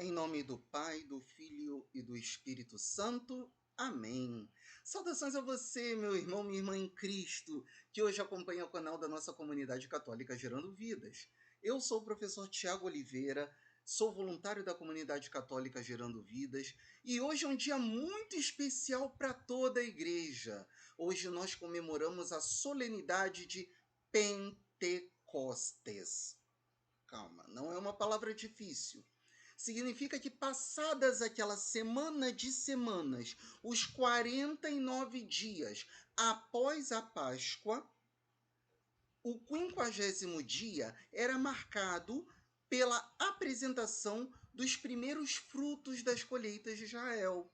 Em nome do Pai, do Filho e do Espírito Santo. Amém. Saudações a você, meu irmão, minha irmã em Cristo, que hoje acompanha o canal da nossa comunidade católica Gerando Vidas. Eu sou o professor Tiago Oliveira, sou voluntário da comunidade católica Gerando Vidas e hoje é um dia muito especial para toda a igreja. Hoje nós comemoramos a solenidade de Pentecostes. Calma, não é uma palavra difícil. Significa que passadas aquela semana de semanas, os 49 dias após a Páscoa, o 50º dia era marcado pela apresentação dos primeiros frutos das colheitas de Israel.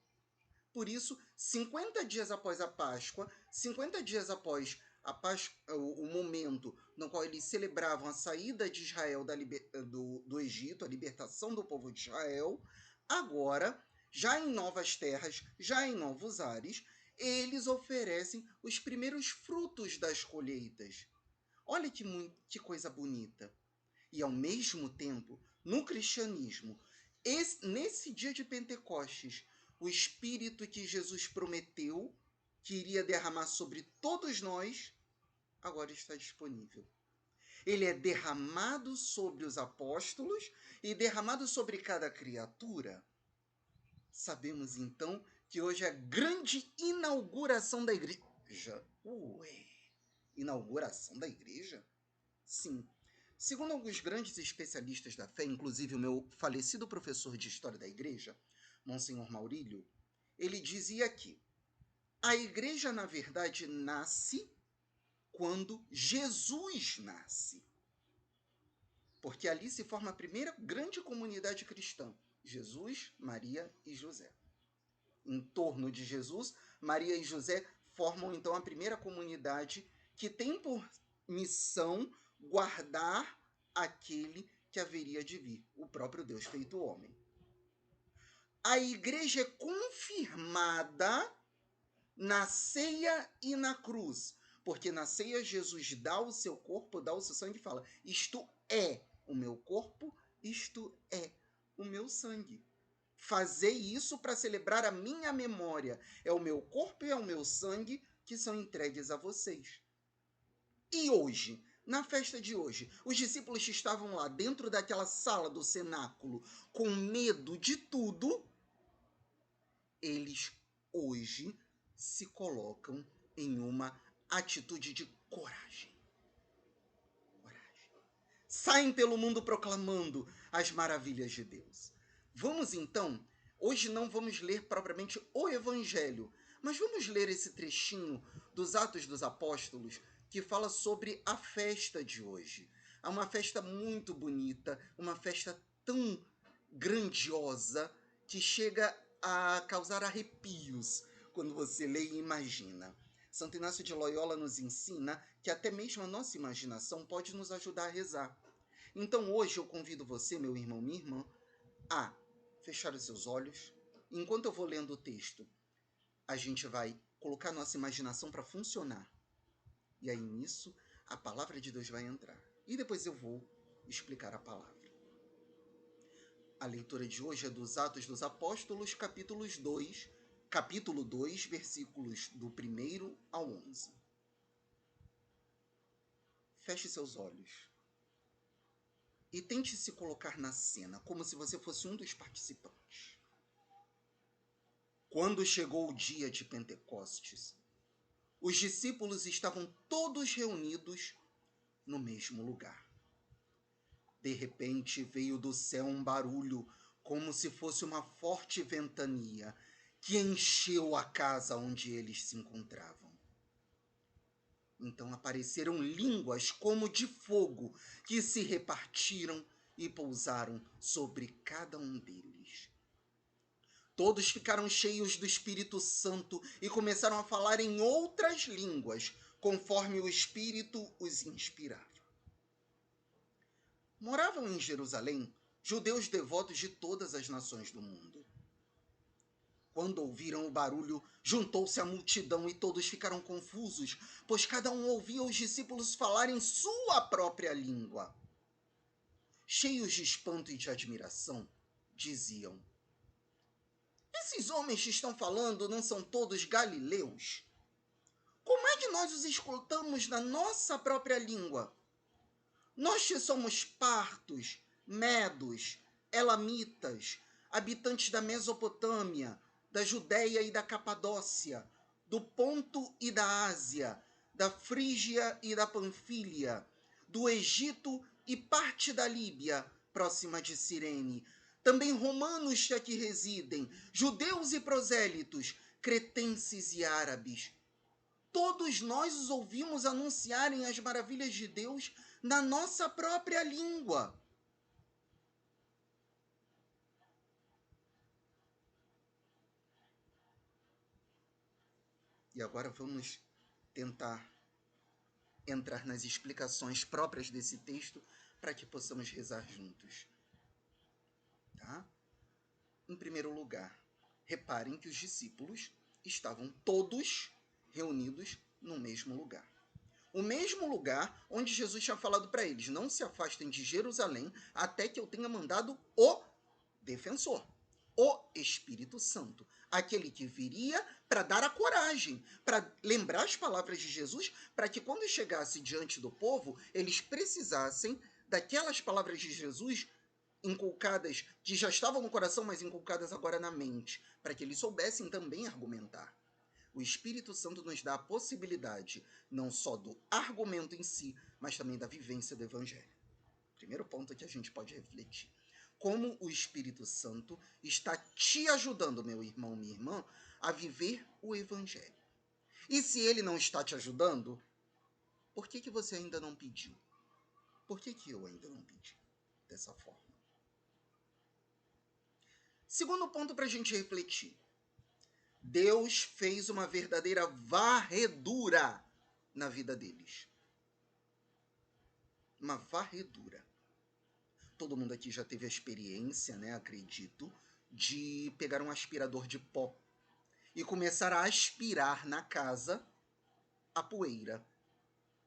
Por isso, 50 dias após a Páscoa, 50 dias após a Páscoa, o momento no qual eles celebravam a saída de Israel do Egito, a libertação do povo de Israel, agora, já em novas terras, já em novos ares, eles oferecem os primeiros frutos das colheitas. Olha que coisa bonita. E ao mesmo tempo, no cristianismo, nesse dia de Pentecostes, o Espírito que Jesus prometeu que iria derramar sobre todos nós, agora está disponível. Ele é derramado sobre os apóstolos e derramado sobre cada criatura. Sabemos então que hoje é a grande inauguração da igreja. Ué, inauguração da igreja? Sim. Segundo alguns grandes especialistas da fé, inclusive o meu falecido professor de História da Igreja, Monsenhor Maurílio, ele dizia que a igreja, na verdade, nasce quando Jesus nasce. Porque ali se forma a primeira grande comunidade cristã, Jesus, Maria e José. Em torno de Jesus, Maria e José formam então a primeira comunidade que tem por missão guardar aquele que haveria de vir, o próprio Deus feito homem. A igreja é confirmada na ceia e na cruz, porque na ceia Jesus dá o seu corpo, dá o seu sangue e fala: isto é o meu corpo, isto é o meu sangue. Fazer isso para celebrar a minha memória. É o meu corpo e é o meu sangue que são entregues a vocês. E hoje, na festa de hoje, os discípulos que estavam lá dentro daquela sala do cenáculo com medo de tudo, eles hoje se colocam em uma atitude de coragem. Coragem. Saem pelo mundo proclamando as maravilhas de Deus. Vamos então, hoje não vamos ler propriamente o Evangelho, mas vamos ler esse trechinho dos Atos dos Apóstolos que fala sobre a festa de hoje. É uma festa muito bonita, uma festa tão grandiosa que chega a causar arrepios quando você lê e imagina. Santo Inácio de Loyola nos ensina que até mesmo a nossa imaginação pode nos ajudar a rezar. Então hoje eu convido você, meu irmão, minha irmã, a fechar os seus olhos. Enquanto eu vou lendo o texto, a gente vai colocar nossa imaginação para funcionar. E aí nisso, a palavra de Deus vai entrar. E depois eu vou explicar a palavra. A leitura de hoje é dos Atos dos Apóstolos, capítulo 2, versículos do 1 ao 11. Feche seus olhos e tente se colocar na cena, como se você fosse um dos participantes. Quando chegou o dia de Pentecostes, os discípulos estavam todos reunidos no mesmo lugar. De repente veio do céu um barulho, como se fosse uma forte ventania, que encheu a casa onde eles se encontravam. Então apareceram línguas como de fogo, que se repartiram e pousaram sobre cada um deles. Todos ficaram cheios do Espírito Santo e começaram a falar em outras línguas, conforme o Espírito os inspirava. Moravam em Jerusalém judeus devotos de todas as nações do mundo. Quando ouviram o barulho, juntou-se a multidão e todos ficaram confusos, pois cada um ouvia os discípulos falarem sua própria língua. Cheios de espanto e de admiração, diziam: esses homens que estão falando não são todos galileus? Como é que nós os escutamos na nossa própria língua? Nós que somos partos, medos, elamitas, habitantes da Mesopotâmia, da Judéia e da Capadócia, do Ponto e da Ásia, da Frígia e da Panfília, do Egito e parte da Líbia, próxima de Cirene, também romanos que aqui residem, judeus e prosélitos, cretenses e árabes. Todos nós os ouvimos anunciarem as maravilhas de Deus na nossa própria língua. E agora vamos tentar entrar nas explicações próprias desse texto para que possamos rezar juntos. Tá? Em primeiro lugar, reparem que os discípulos estavam todos reunidos no mesmo lugar. O mesmo lugar onde Jesus tinha falado para eles: não se afastem de Jerusalém até que eu tenha mandado o defensor, o Espírito Santo, aquele que viria para dar a coragem, para lembrar as palavras de Jesus, para que quando chegasse diante do povo, eles precisassem daquelas palavras de Jesus inculcadas, que já estavam no coração, mas inculcadas agora na mente, para que eles soubessem também argumentar. O Espírito Santo nos dá a possibilidade não só do argumento em si, mas também da vivência do Evangelho. Primeiro ponto que a gente pode refletir. Como o Espírito Santo está te ajudando, meu irmão, minha irmã, a viver o Evangelho. E se ele não está te ajudando, por que você ainda não pediu? Por que eu ainda não pedi dessa forma? Segundo ponto para a gente refletir. Deus fez uma verdadeira varredura na vida deles. Uma varredura. Todo mundo aqui já teve a experiência, né, acredito, de pegar um aspirador de pó e começar a aspirar na casa a poeira.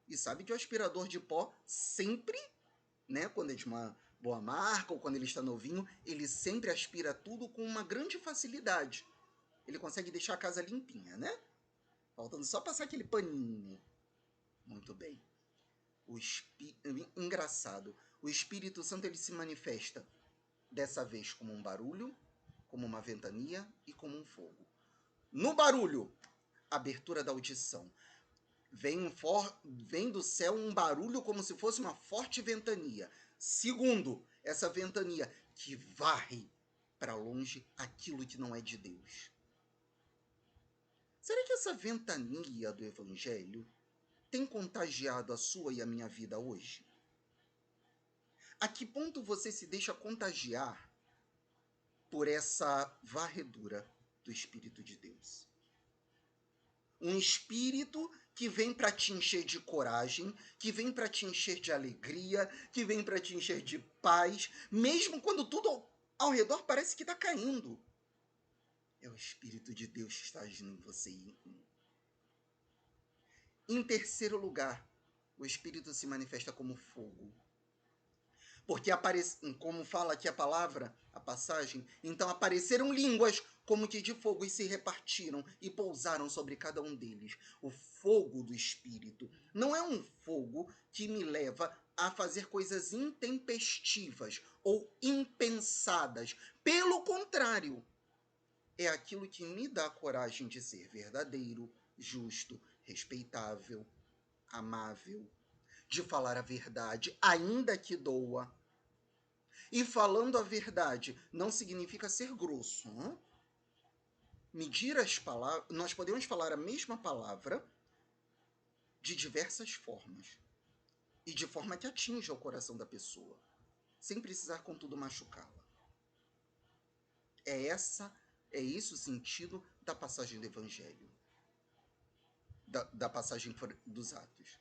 E sabe que o aspirador de pó sempre, né, quando é de uma boa marca ou quando ele está novinho, ele sempre aspira tudo com uma grande facilidade. Ele consegue deixar a casa limpinha, né? Faltando só passar aquele paninho. Muito bem. Engraçado. O Espírito Santo ele se manifesta dessa vez como um barulho, como uma ventania e como um fogo. No barulho, abertura da audição. Vem do céu um barulho como se fosse uma forte ventania. Segundo, essa ventania que varre para longe aquilo que não é de Deus. Será que essa ventania do Evangelho tem contagiado a sua e a minha vida hoje? A que ponto você se deixa contagiar por essa varredura do Espírito de Deus? Um Espírito que vem para te encher de coragem, que vem para te encher de alegria, que vem para te encher de paz, mesmo quando tudo ao redor parece que está caindo. É o Espírito de Deus que está agindo em você e em mim. Em terceiro lugar, o Espírito se manifesta como fogo. Porque, como fala aqui a palavra, a passagem, então apareceram línguas como que de fogo e se repartiram e pousaram sobre cada um deles. O fogo do Espírito não é um fogo que me leva a fazer coisas intempestivas ou impensadas. Pelo contrário, é aquilo que me dá a coragem de ser verdadeiro, justo, respeitável, amável, de falar a verdade, ainda que doa. E falando a verdade não significa ser grosso. Medir as palavras, nós podemos falar a mesma palavra de diversas formas. E de forma que atinja o coração da pessoa, sem precisar, contudo, machucá-la. É esse o sentido da passagem do Evangelho. Da passagem dos Atos.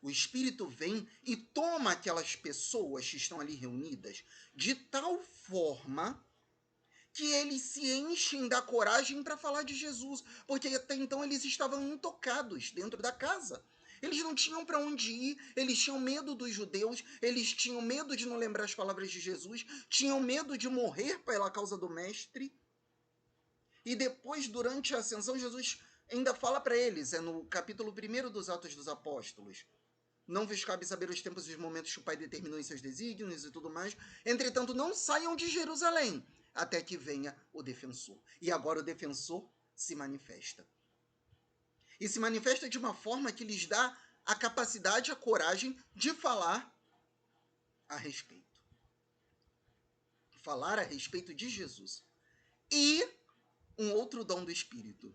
O Espírito vem e toma aquelas pessoas que estão ali reunidas de tal forma que eles se enchem da coragem para falar de Jesus, porque até então eles estavam intocados dentro da casa. Eles não tinham para onde ir, eles tinham medo dos judeus, eles tinham medo de não lembrar as palavras de Jesus, tinham medo de morrer pela causa do mestre. E depois, durante a ascensão, Jesus ainda fala para eles, no capítulo 1 dos Atos dos Apóstolos: não vos cabe saber os tempos e os momentos que o Pai determinou em seus desígnios e tudo mais. Entretanto, não saiam de Jerusalém, até que venha o defensor. E agora o defensor se manifesta. E se manifesta de uma forma que lhes dá a capacidade, a coragem de falar a respeito. Falar a respeito de Jesus. E um outro dom do Espírito: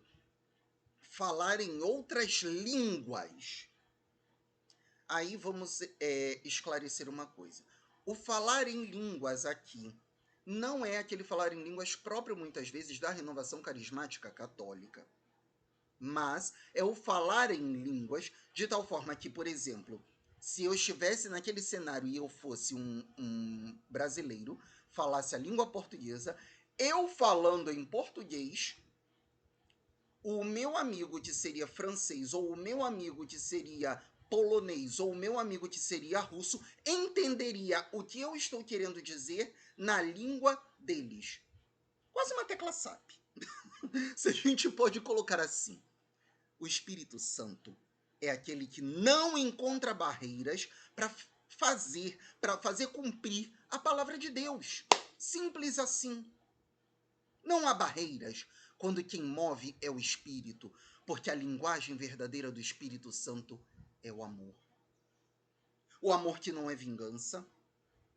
falar em outras línguas. Aí vamos esclarecer uma coisa. O falar em línguas aqui não é aquele falar em línguas próprio, muitas vezes, da renovação carismática católica. Mas é o falar em línguas de tal forma que, por exemplo, se eu estivesse naquele cenário e eu fosse um brasileiro, falasse a língua portuguesa, eu falando em português, o meu amigo que seria francês, ou o meu amigo que seria polonês, ou o meu amigo que seria russo, entenderia o que eu estou querendo dizer na língua deles. Quase uma tecla SAP. Se a gente pode colocar assim. O Espírito Santo é aquele que não encontra barreiras para fazer cumprir a palavra de Deus. Simples assim. Não há barreiras quando quem move é o Espírito, porque a linguagem verdadeira do Espírito Santo é o amor. O amor que não é vingança,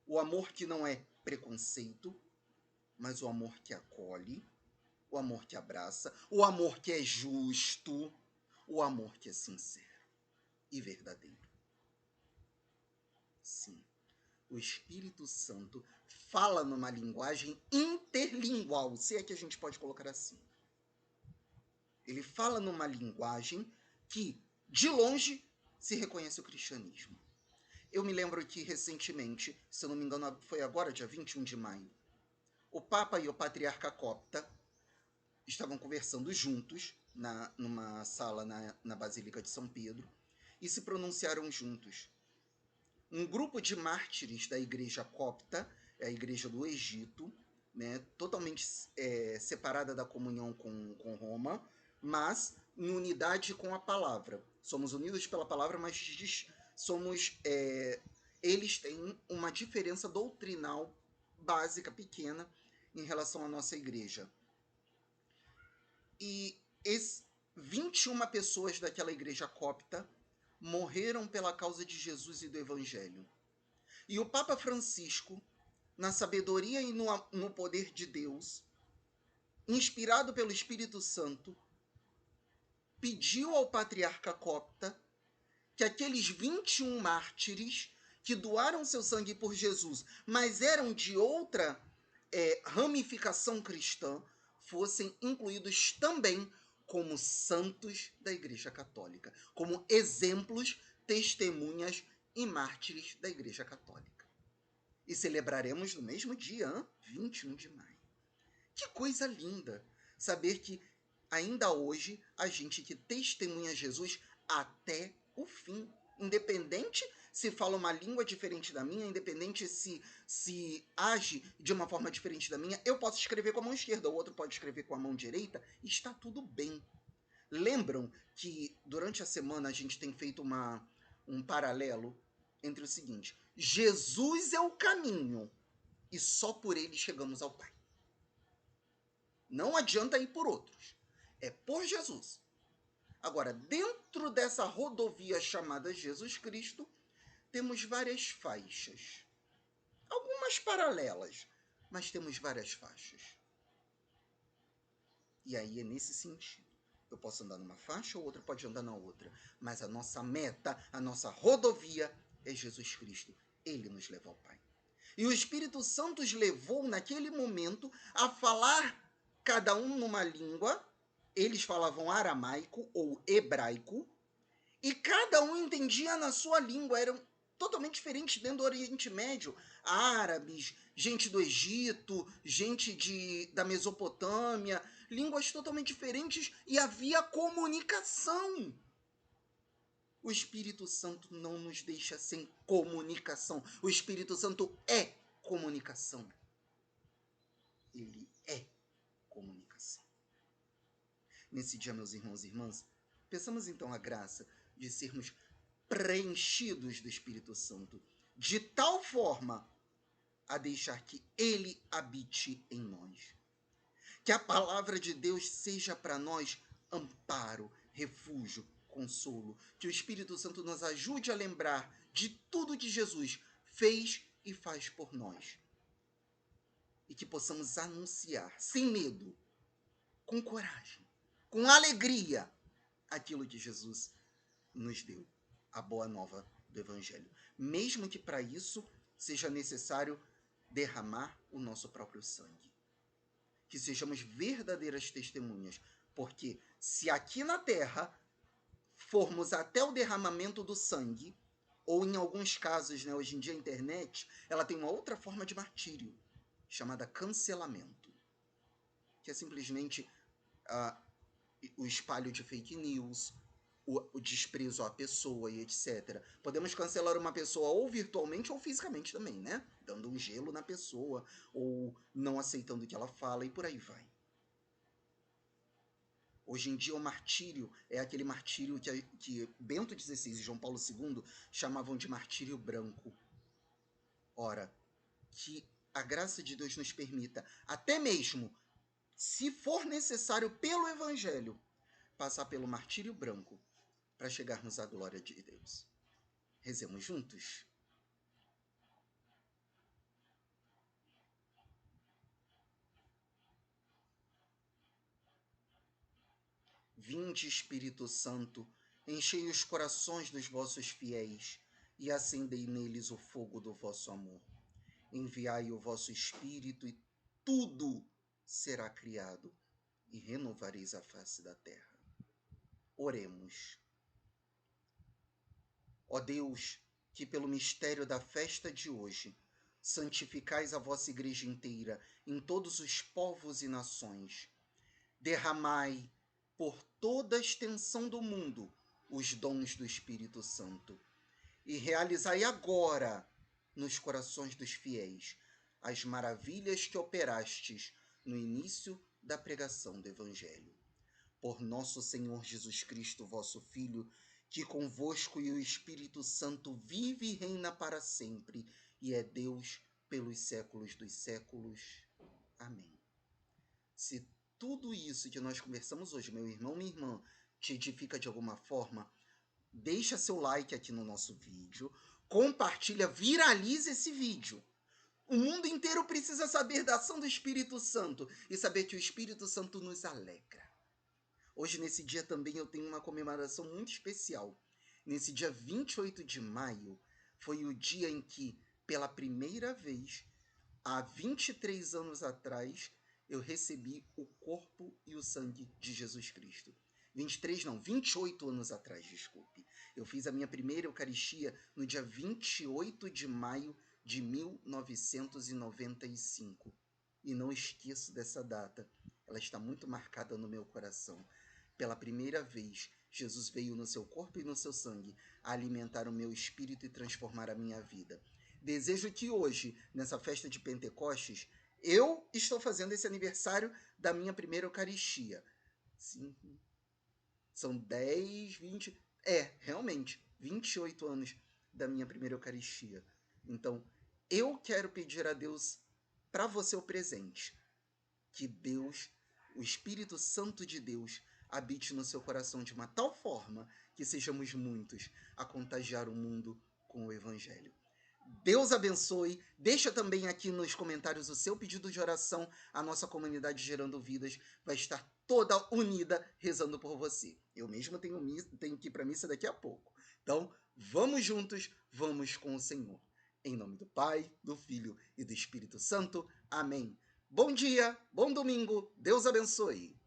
o amor que não é preconceito, mas o amor que acolhe, o amor que abraça, o amor que é justo, o amor que é sincero e verdadeiro. Sim, o Espírito Santo fala numa linguagem interlingual, se é que a gente pode colocar assim. Ele fala numa linguagem que, de longe, se reconhece o cristianismo. Eu me lembro que, recentemente, se eu não me engano, foi agora, dia 21 de maio, o Papa e o Patriarca Copta estavam conversando juntos, numa sala na Basílica de São Pedro, e se pronunciaram juntos. Um grupo de mártires da Igreja Copta, a Igreja do Egito, né, totalmente separada da comunhão com Roma, mas em unidade com a palavra. Somos unidos pela palavra, mas eles têm uma diferença doutrinal básica, pequena, em relação à nossa igreja. E 21 pessoas daquela igreja copta morreram pela causa de Jesus e do Evangelho. E o Papa Francisco, na sabedoria e no poder de Deus, inspirado pelo Espírito Santo, pediu ao Patriarca Copta que aqueles 21 mártires que doaram seu sangue por Jesus, mas eram de outra ramificação cristã, fossem incluídos também como santos da Igreja Católica, como exemplos, testemunhas e mártires da Igreja Católica. E celebraremos no mesmo dia, 21 de maio. Que coisa linda saber que ainda hoje a gente que testemunha Jesus até o fim, independente se fala uma língua diferente da minha, independente se age de uma forma diferente da minha, eu posso escrever com a mão esquerda, o outro pode escrever com a mão direita, e está tudo bem. Lembram que durante a semana a gente tem feito um paralelo entre o seguinte: Jesus é o caminho e só por ele chegamos ao Pai. Não adianta ir por outros, é por Jesus. Agora, dentro dessa rodovia chamada Jesus Cristo, temos várias faixas. Algumas paralelas, mas temos várias faixas. E aí é nesse sentido. Eu posso andar numa faixa, ou outra pode andar na outra. Mas a nossa meta, a nossa rodovia é Jesus Cristo. Ele nos leva ao Pai. E o Espírito Santo os levou, naquele momento, a falar cada um numa língua. Eles falavam aramaico ou hebraico. E cada um entendia na sua língua. Eram totalmente diferentes dentro do Oriente Médio. Árabes, gente do Egito, gente da Mesopotâmia, línguas totalmente diferentes, e havia comunicação. O Espírito Santo não nos deixa sem comunicação. O Espírito Santo é comunicação. Ele é comunicação. Nesse dia, meus irmãos e irmãs, peçamos então a graça de sermos preenchidos do Espírito Santo, de tal forma a deixar que ele habite em nós. Que a palavra de Deus seja para nós amparo, refúgio, consolo. Que o Espírito Santo nos ajude a lembrar de tudo que Jesus fez e faz por nós. E que possamos anunciar, sem medo, com coragem, com alegria, aquilo que Jesus nos deu, a boa nova do Evangelho. Mesmo que para isso seja necessário derramar o nosso próprio sangue. Que sejamos verdadeiras testemunhas, porque se aqui na terra formos até o derramamento do sangue, ou em alguns casos, né, hoje em dia a internet, ela tem uma outra forma de martírio, chamada cancelamento, que é simplesmente o espalho de fake news, o desprezo à pessoa e etc. Podemos cancelar uma pessoa ou virtualmente ou fisicamente também, né? Dando um gelo na pessoa, ou não aceitando o que ela fala e por aí vai. Hoje em dia o martírio é aquele martírio que Bento XVI e João Paulo II chamavam de martírio branco. Ora, que a graça de Deus nos permita, até mesmo, se for necessário pelo Evangelho, passar pelo martírio branco para chegarmos à glória de Deus. Rezemos juntos. Vinde, Espírito Santo, enchei os corações dos vossos fiéis e acendei neles o fogo do vosso amor. Enviai o vosso Espírito e tudo será criado e renovareis a face da terra. Oremos. Ó Deus, que pelo mistério da festa de hoje santificais a vossa igreja inteira em todos os povos e nações, derramai por toda a extensão do mundo os dons do Espírito Santo e realizai agora nos corações dos fiéis as maravilhas que operastes no início da pregação do Evangelho. Por nosso Senhor Jesus Cristo, vosso Filho, que convosco e o Espírito Santo vive e reina para sempre, e é Deus pelos séculos dos séculos. Amém. Se tudo isso que nós conversamos hoje, meu irmão, minha irmã, te edifica de alguma forma, deixa seu like aqui no nosso vídeo, compartilha, viralize esse vídeo. O mundo inteiro precisa saber da ação do Espírito Santo e saber que o Espírito Santo nos alegra. Hoje, nesse dia, também eu tenho uma comemoração muito especial. Nesse dia 28 de maio, foi o dia em que, pela primeira vez, há 23 anos atrás, eu recebi o corpo e o sangue de Jesus Cristo. 23 não, 28 anos atrás, desculpe. Eu fiz a minha primeira Eucaristia no dia 28 de maio de 1995. E não esqueço dessa data. Ela está muito marcada no meu coração. Pela primeira vez, Jesus veio no seu corpo e no seu sangue a alimentar o meu espírito e transformar a minha vida. Desejo que hoje, nessa festa de Pentecostes, eu estou fazendo esse aniversário da minha primeira Eucaristia. Sim, são 10, 20... realmente, 28 anos da minha primeira Eucaristia. Então, eu quero pedir a Deus para você o presente. Que Deus, o Espírito Santo de Deus, habite no seu coração de uma tal forma que sejamos muitos a contagiar o mundo com o Evangelho. Deus abençoe. Deixa também aqui nos comentários o seu pedido de oração. A nossa comunidade Gerando Vidas vai estar toda unida rezando por você. Eu mesmo tenho que ir para a missa daqui a pouco. Então, vamos juntos, vamos com o Senhor. Em nome do Pai, do Filho e do Espírito Santo. Amém. Bom dia, bom domingo. Deus abençoe.